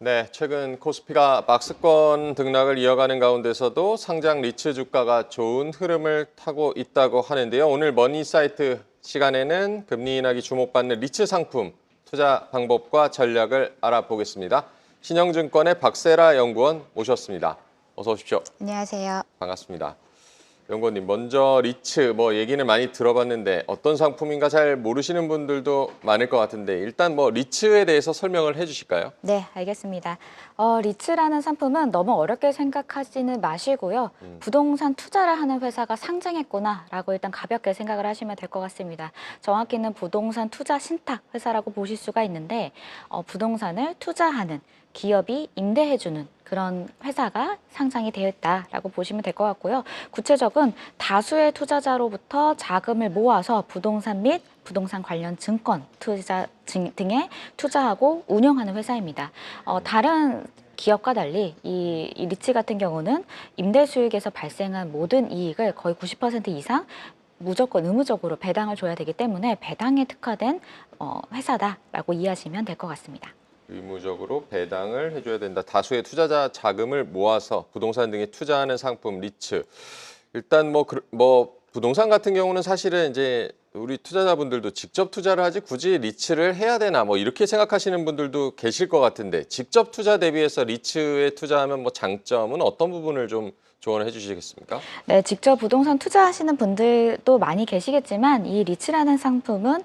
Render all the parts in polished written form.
네, 최근 코스피가 박스권 등락을 이어가는 가운데서도 상장 리츠 주가가 좋은 흐름을 타고 있다고 하는데요. 오늘 머니사이트 시간에는 금리 인하기 주목받는 리츠 상품 투자 방법과 전략을 알아보겠습니다. 신영증권의 박세라 연구원 모셨습니다. 어서 오십시오. 안녕하세요. 반갑습니다. 연구원님, 먼저 리츠 얘기는 많이 들어봤는데 어떤 상품인가 잘 모르시는 분들도 많을 것 같은데 일단 리츠에 대해서 설명을 해주실까요? 네, 알겠습니다. 리츠라는 상품은 너무 어렵게 생각하지는 마시고요. 부동산 투자를 하는 회사가 상장했구나라고 일단 가볍게 생각을 하시면 될 것 같습니다. 정확히는 부동산 투자 신탁 회사라고 보실 수가 있는데 부동산을 투자하는 기업이 임대해주는 그런 회사가 상장이 되어 있다라고 보시면 될 것 같고요. 구체적은 다수의 투자자로부터 자금을 모아서 부동산 및 부동산 관련 증권 투자 등에 투자하고 운영하는 회사입니다. 다른 기업과 달리 이 리츠 같은 경우는 임대 수익에서 발생한 모든 이익을 거의 90% 이상 무조건 의무적으로 배당을 줘야 되기 때문에 배당에 특화된 회사다라고 이해하시면 될 것 같습니다. 의무적으로 배당을 해줘야 된다. 다수의 투자자 자금을 모아서 부동산 등에 투자하는 상품 리츠. 일단 부동산 같은 경우는 사실은 이제 우리 투자자분들도 직접 투자를 하지 굳이 리츠를 해야 되나 이렇게 생각하시는 분들도 계실 것 같은데 직접 투자 대비해서 리츠에 투자하면 장점은 어떤 부분을 좀 조언을 해주시겠습니까? 네, 직접 부동산 투자하시는 분들도 많이 계시겠지만 이 리츠라는 상품은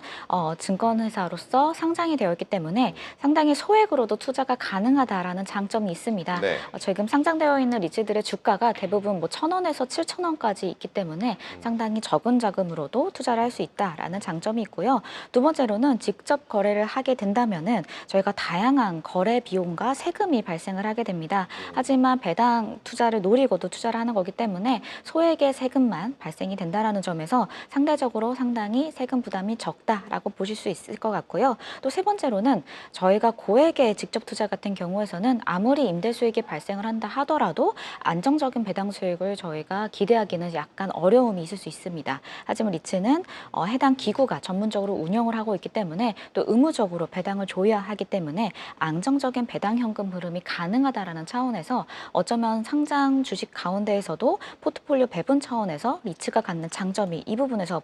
증권회사로서 상장이 되어 있기 때문에 상당히 소액으로도 투자가 가능하다라는 장점이 있습니다. 네. 지금 상장되어 있는 리츠들의 주가가 대부분 1,000원에서 7,000원까지 있기 때문에 상당히 적은 자금으로도 투자를 할 수 있다라는 장점이 있고요. 두 번째로는 직접 거래를 하게 된다면은 저희가 다양한 거래 비용과 세금이 발생을 하게 됩니다. 하지만 배당 투자를 노리고도 투자를 하는 거기 때문에 소액의 세금만 발생이 된다라는 점에서 상대적으로 상당히 세금 부담이 적다라고 보실 수 있을 것 같고요. 또 세 번째로는 저희가 고액의 직접 투자 같은 경우에서는 아무리 임대 수익이 발생을 한다 하더라도 안정적인 배당 수익을 저희가 기대하기는 약간 어려움이 있을 수 있습니다. 하지만 리츠는 해당 기구가 전문적으로 운영을 하고 있기 때문에 또 의무적으로 배당을 줘야 하기 때문에 안정적인 배당 현금 흐름이 가능하다라는 차원에서 어쩌면 상장 주식 가운데에서도 포트폴리오 배분 차원에서 리츠가 갖는 장점이 이 부분에서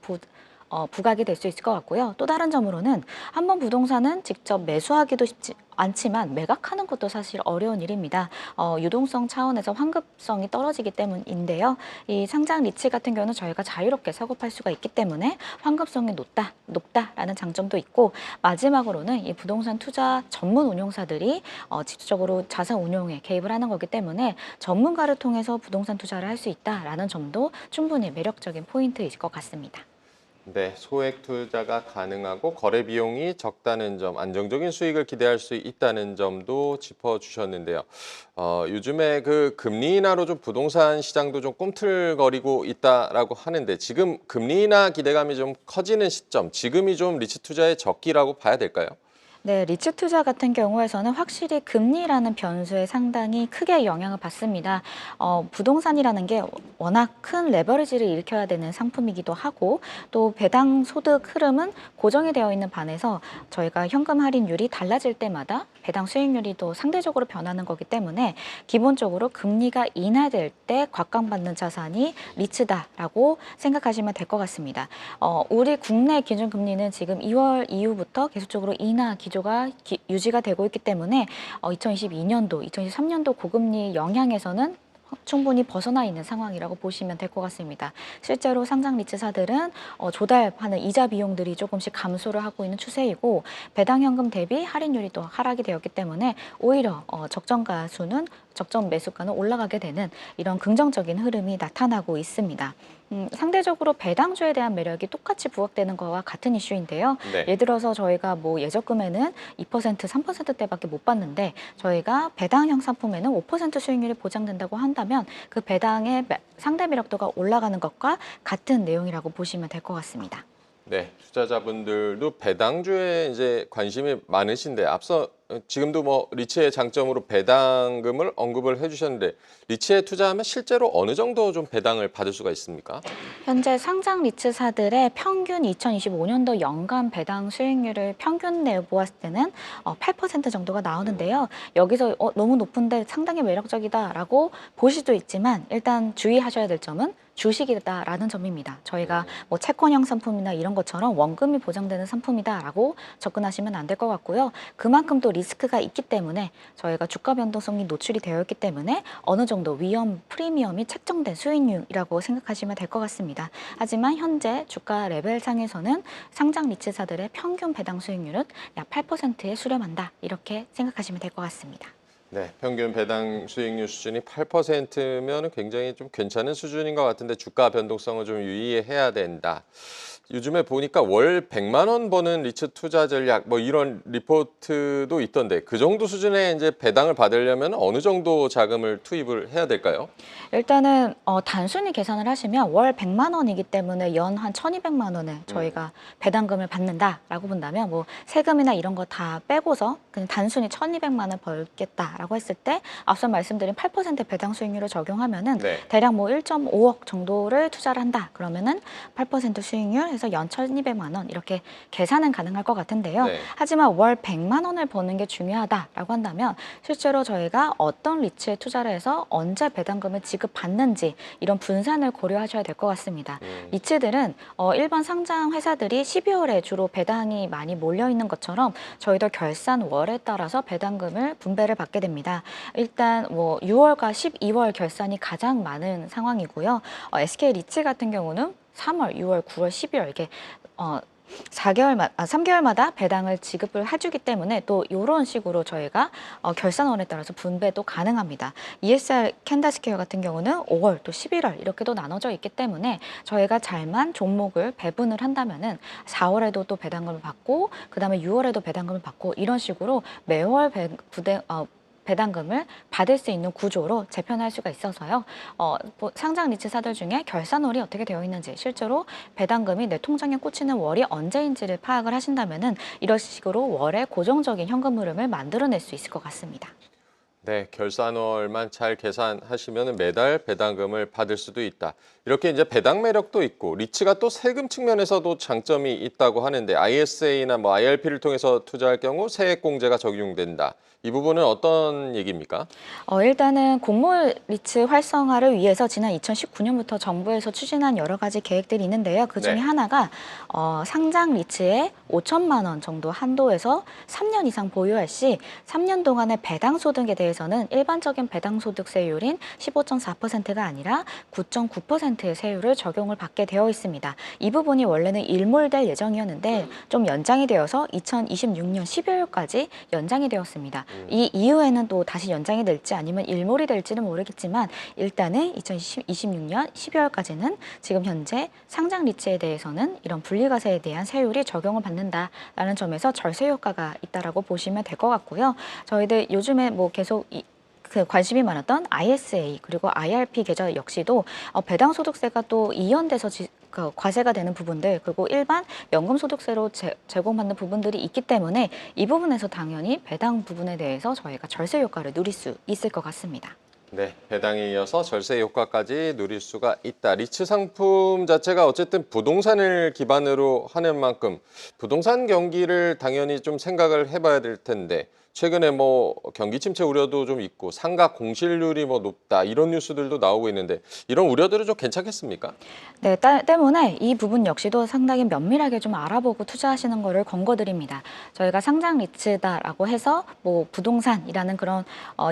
부각이 될 수 있을 것 같고요. 또 다른 점으로는 한번 부동산은 직접 매수하기도 쉽지 않지만 매각하는 것도 사실 어려운 일입니다. 유동성 차원에서 환급성이 떨어지기 때문인데요. 이 상장 리츠 같은 경우는 저희가 자유롭게 사고팔 수가 있기 때문에 환급성이 높다라는 장점도 있고 마지막으로는 이 부동산 투자 전문 운용사들이 직접적으로 자산 운용에 개입을 하는 거기 때문에 전문가를 통해서 부동산 투자를 할 수 있다라는 점도 충분히 매력적인 포인트일 것 같습니다. 네, 소액 투자가 가능하고 거래 비용이 적다는 점, 안정적인 수익을 기대할 수 있다는 점도 짚어주셨는데요. 요즘에 그 금리 인하로 좀 부동산 시장도 좀 꿈틀거리고 있다라고 하는데 지금 금리 인하 기대감이 좀 커지는 시점, 지금이 좀 리츠 투자의 적기라고 봐야 될까요? 네, 리츠 투자 같은 경우에서는 확실히 금리라는 변수에 상당히 크게 영향을 받습니다. 부동산이라는 게 워낙 큰 레버리지를 일으켜야 되는 상품이기도 하고 또 배당 소득 흐름은 고정이 되어 있는 반에서 저희가 현금 할인율이 달라질 때마다 배당 수익률이 또 상대적으로 변하는 거기 때문에 기본적으로 금리가 인하될 때 곽강받는 자산이 리츠다라고 생각하시면 될 것 같습니다. 우리 국내 기준금리는 지금 2월 이후부터 계속적으로 인하 기조가 유지가 되고 있기 때문에 2022년도, 2023년도 고금리 영향에서는 충분히 벗어나 있는 상황이라고 보시면 될 것 같습니다. 실제로 상장 리츠사들은 조달하는 이자 비용들이 조금씩 감소를 하고 있는 추세이고 배당 현금 대비 할인율이 또 하락이 되었기 때문에 오히려 적정 매수가는 올라가게 되는 이런 긍정적인 흐름이 나타나고 있습니다. 상대적으로 배당주에 대한 매력이 똑같이 부각되는 거와 같은 이슈인데요. 네. 예를 들어서 저희가 예적금에는 2%, 3%대밖에 못 받는데 저희가 배당형 상품에는 5% 수익률이 보장된다고 한다면 그 배당의 상대 매력도가 올라가는 것과 같은 내용이라고 보시면 될 것 같습니다. 네, 투자자분들도 배당주에 이제 관심이 많으신데 앞서 지금도 뭐 리츠의 장점으로 배당금을 언급을 해주셨는데 리츠에 투자하면 실제로 어느 정도 좀 배당을 받을 수가 있습니까? 현재 상장 리츠사들의 평균 2025년도 연간 배당 수익률을 평균 내보았을 때는 8% 정도가 나오는데요. 여기서 너무 높은데 상당히 매력적이다라고 보실 수도 있지만 일단 주의하셔야 될 점은 주식이다라는 점입니다. 저희가 뭐 채권형 상품이나 이런 것처럼 원금이 보장되는 상품이다라고 접근하시면 안 될 것 같고요. 그만큼 또 리스크가 있기 때문에 저희가 주가 변동성이 노출이 되어 있기 때문에 어느 정도 위험 프리미엄이 책정된 수익률이라고 생각하시면 될 것 같습니다. 하지만 현재 주가 레벨 상에서는 상장 리츠사들의 평균 배당 수익률은 약 8%에 수렴한다. 이렇게 생각하시면 될 것 같습니다. 네, 평균 배당 수익률 수준이 8%면 굉장히 좀 괜찮은 수준인 것 같은데 주가 변동성을 좀 유의해야 된다. 요즘에 보니까 월 100만 원 버는 리츠 투자 전략 뭐 이런 리포트도 있던데 그 정도 수준의 이제 배당을 받으려면 어느 정도 자금을 투입을 해야 될까요? 일단은 단순히 계산을 하시면 월 100만 원이기 때문에 연 한 1,200만 원을 저희가 배당금을 받는다라고 본다면 뭐 세금이나 이런 거 다 빼고서 그냥 단순히 1,200만 원 벌겠다라고 했을 때 앞서 말씀드린 8% 배당 수익률을 적용하면은 네. 대략 뭐 1.5억 정도를 투자를 한다. 그러면은 8% 수익률 해서 연 1,200만 원 이렇게 계산은 가능할 것 같은데요. 네. 하지만 월 100만 원을 버는 게 중요하다라고 한다면 실제로 저희가 어떤 리츠에 투자를 해서 언제 배당금을 지급받는지 이런 분산을 고려하셔야 될 것 같습니다. 리츠들은 일반 상장 회사들이 12월에 주로 배당이 많이 몰려 있는 것처럼 저희도 결산월에 따라서 배당금을 분배를 받게 됩니다. 일단 뭐 6월과 12월 결산이 가장 많은 상황이고요. SK 리츠 같은 경우는 3월, 6월, 9월, 12월 이게 3개월마다 배당을 지급을 해주기 때문에 또 이런 식으로 저희가 결산원에 따라서 분배도 가능합니다. ESR 캔다스퀘어 같은 경우는 5월 또 11월 이렇게도 나눠져 있기 때문에 저희가 잘만 종목을 배분을 한다면은 4월에도 또 배당금을 받고 그다음에 6월에도 배당금을 받고 이런 식으로 매월 배당금을 받을 수 있는 구조로 재편할 수가 있어서요. 뭐 상장 리츠사들 중에 결산월이 어떻게 되어 있는지 실제로 배당금이 내 통장에 꽂히는 월이 언제인지를 파악을 하신다면은 이런 식으로 월에 고정적인 현금 흐름을 만들어낼 수 있을 것 같습니다. 네, 결산월만 잘 계산하시면 매달 배당금을 받을 수도 있다. 이렇게 이제 배당 매력도 있고 리츠가 또 세금 측면에서도 장점이 있다고 하는데 ISA나 뭐 IRP를 통해서 투자할 경우 세액 공제가 적용된다. 이 부분은 어떤 얘기입니까? 일단은 곡물 리츠 활성화를 위해서 지난 2019년부터 정부에서 추진한 여러 가지 계획들이 있는데요. 그 중에 네. 하나가 상장 리츠에 5천만 원 정도 한도에서 3년 이상 보유할 시 3년 동안의 배당 소득에 대해서는 일반적인 배당 소득세율인 15.4%가 아니라 9.9%의 세율을 적용을 받게 되어 있습니다. 이 부분이 원래는 일몰될 예정이었는데 좀 연장이 되어서 2026년 12월까지 연장이 되었습니다. 이 이후에는 또 다시 연장이 될지 아니면 일몰이 될지는 모르겠지만 일단은 2026년 12월까지는 지금 현재 상장 리츠에 대해서는 이런 분리과세에 대한 세율이 적용을 받는다라는 점에서 절세 효과가 있다라고 보시면 될 것 같고요. 저희들 요즘에 뭐 계속 그 관심이 많았던 ISA 그리고 IRP 계좌 역시도 배당 소득세가 또 이연돼서 그 과세가 되는 부분들 그리고 일반 연금 소득세로 제공받는 부분들이 있기 때문에 이 부분에서 당연히 배당 부분에 대해서 저희가 절세 효과를 누릴 수 있을 것 같습니다. 네, 배당에 이어서 절세 효과까지 누릴 수가 있다. 리츠 상품 자체가 어쨌든 부동산을 기반으로 하는 만큼 부동산 경기를 당연히 좀 생각을 해봐야 될 텐데 최근에 뭐 경기 침체 우려도 좀 있고 상가 공실률이 뭐 높다 이런 뉴스들도 나오고 있는데 이런 우려들은 좀 괜찮겠습니까? 네, 때문에 이 부분 역시도 상당히 면밀하게 좀 알아보고 투자하시는 거를 권고드립니다. 저희가 상장 리츠다라고 해서 뭐 부동산이라는 그런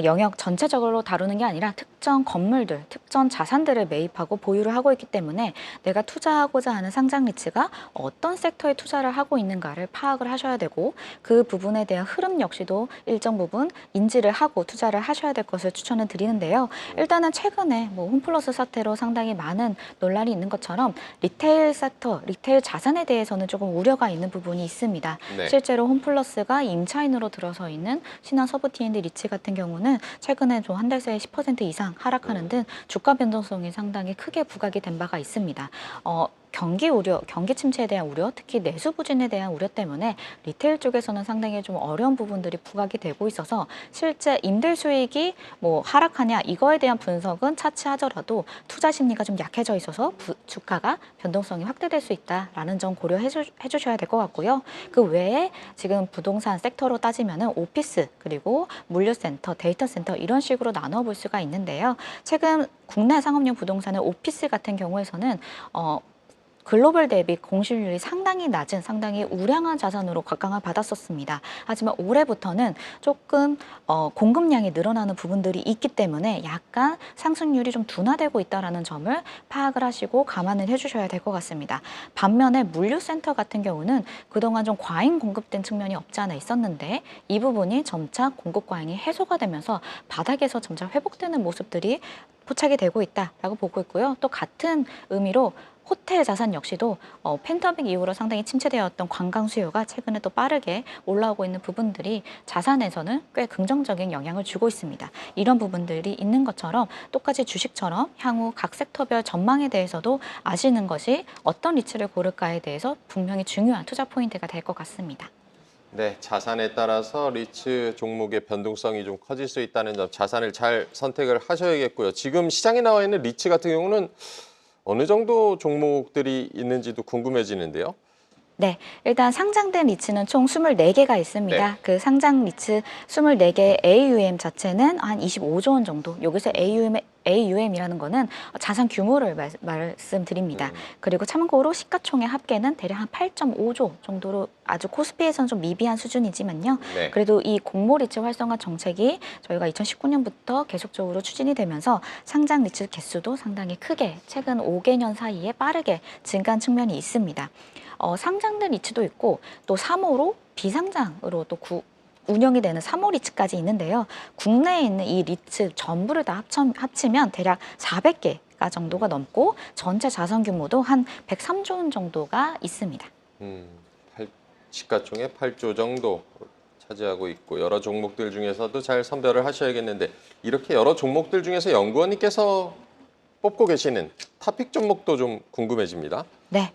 영역 전체적으로 다루는 게 아니라 특정 건물들, 특정 자산들을 매입하고 보유를 하고 있기 때문에 내가 투자하고자 하는 상장 리츠가 어떤 섹터에 투자를 하고 있는가를 파악을 하셔야 되고 그 부분에 대한 흐름 역시도 일정 부분 인지를 하고 투자를 하셔야 될 것을 추천을 드리는데요. 일단은 최근에 뭐 홈플러스 사태로 상당히 많은 논란이 있는 것처럼 리테일 섹터, 리테일 자산에 대해서는 조금 우려가 있는 부분이 있습니다. 네. 실제로 홈플러스가 임차인으로 들어서 있는 신한 서부 T&D 리츠 같은 경우는 최근에 좀 한 달 새에 10% 이상 하락하는 등 주가 변동성이 상당히 크게 부각이 된 바가 있습니다. 경기 우려, 경기 침체에 대한 우려, 특히 내수 부진에 대한 우려 때문에 리테일 쪽에서는 상당히 좀 어려운 부분들이 부각이 되고 있어서 실제 임대 수익이 뭐 하락하냐 이거에 대한 분석은 차치하더라도 투자 심리가 좀 약해져 있어서 주가가 변동성이 확대될 수 있다라는 점 고려해 주셔야 될 것 같고요. 그 외에 지금 부동산 섹터로 따지면은 오피스 그리고 물류센터, 데이터센터 이런 식으로 나눠볼 수가 있는데요. 최근 국내 상업용 부동산의 오피스 같은 경우에서는 글로벌 대비 공실률이 상당히 낮은 상당히 우량한 자산으로 각광을 받았었습니다. 하지만 올해부터는 조금 공급량이 늘어나는 부분들이 있기 때문에 약간 상승률이 좀 둔화되고 있다는 점을 파악을 하시고 감안을 해주셔야 될 것 같습니다. 반면에 물류센터 같은 경우는 그동안 좀 과잉 공급된 측면이 없지 않아 있었는데 이 부분이 점차 공급 과잉이 해소가 되면서 바닥에서 점차 회복되는 모습들이 포착이 되고 있다라고 보고 있고요. 또 같은 의미로 호텔 자산 역시도 팬데믹 이후로 상당히 침체되었던 관광 수요가 최근에 또 빠르게 올라오고 있는 부분들이 자산에서는 꽤 긍정적인 영향을 주고 있습니다. 이런 부분들이 있는 것처럼 똑같이 주식처럼 향후 각 섹터별 전망에 대해서도 아시는 것이 어떤 리츠를 고를까에 대해서 분명히 중요한 투자 포인트가 될 것 같습니다. 네, 자산에 따라서 리츠 종목의 변동성이 좀 커질 수 있다는 점, 자산을 잘 선택을 하셔야겠고요. 지금 시장에 나와 있는 리츠 같은 경우는 어느 정도 종목들이 있는지도 궁금해지는데요. 네, 일단 상장된 리츠는 총 24개가 있습니다. 네. 그 상장 리츠 24개 AUM 자체는 한 25조 원 정도. 여기서 AUM이라는 거는 자산 규모를 말씀드립니다. 그리고 참고로 시가총액 합계는 대략 한 8.5조 정도로 아주 코스피에서는 좀 미비한 수준이지만요. 네. 그래도 이 공모 리츠 활성화 정책이 저희가 2019년부터 계속적으로 추진이 되면서 상장 리츠 개수도 상당히 크게 최근 5개년 사이에 빠르게 증가한 측면이 있습니다. 상장된 리츠도 있고 또 3호로 비상장으로 또 운영이 되는 3호 리츠까지 있는데요. 국내에 있는 이 리츠 전부를 다 합치면 대략 400개가 정도가 넘고 전체 자산 규모도 한 103조 원 정도가 있습니다. 시가총액 8조 정도 차지하고 있고 여러 종목들 중에서도 잘 선별을 하셔야겠는데 이렇게 여러 종목들 중에서 연구원님께서 뽑고 계시는 탑픽 종목도 좀 궁금해집니다. 네.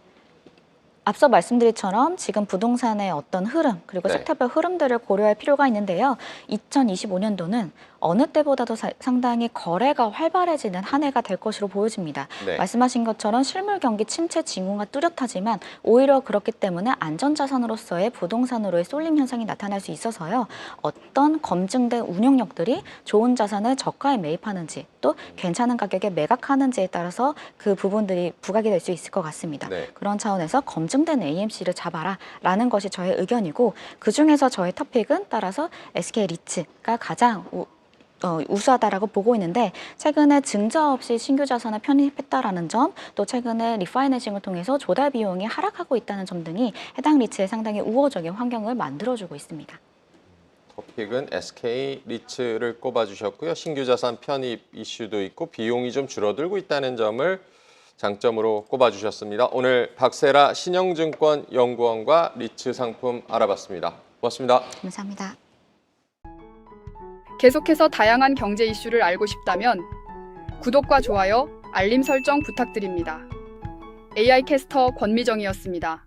앞서 말씀드린처럼 지금 부동산의 어떤 흐름 그리고 네. 섹터별 흐름들을 고려할 필요가 있는데요. 2025년도는 어느 때보다도 상당히 거래가 활발해지는 한 해가 될 것으로 보여집니다. 네. 말씀하신 것처럼 실물 경기 침체 징후가 뚜렷하지만 오히려 그렇기 때문에 안전자산으로서의 부동산으로의 쏠림 현상이 나타날 수 있어서요. 어떤 검증된 운용력들이 좋은 자산을 저가에 매입하는지 또 괜찮은 가격에 매각하는지에 따라서 그 부분들이 부각이 될 수 있을 것 같습니다. 네. 그런 차원에서 검증된 AMC를 잡아라 라는 것이 저의 의견이고 그중에서 저의 토픽은 따라서 SK 리츠가 가장 우수하다라고 보고 있는데 최근에 증자 없이 신규 자산을 편입했다라는 점, 또 최근에 리파이낸싱을 통해서 조달 비용이 하락하고 있다는 점 등이 해당 리츠에 상당히 우호적인 환경을 만들어주고 있습니다. 토픽은 SK 리츠를 꼽아주셨고요. 신규 자산 편입 이슈도 있고 비용이 좀 줄어들고 있다는 점을 장점으로 꼽아주셨습니다. 오늘 박세라 신영증권 연구원과 리츠 상품 알아봤습니다. 고맙습니다. 감사합니다. 계속해서 다양한 경제 이슈를 알고 싶다면 구독과 좋아요, 알림 설정 부탁드립니다. AI 캐스터 권미정이었습니다.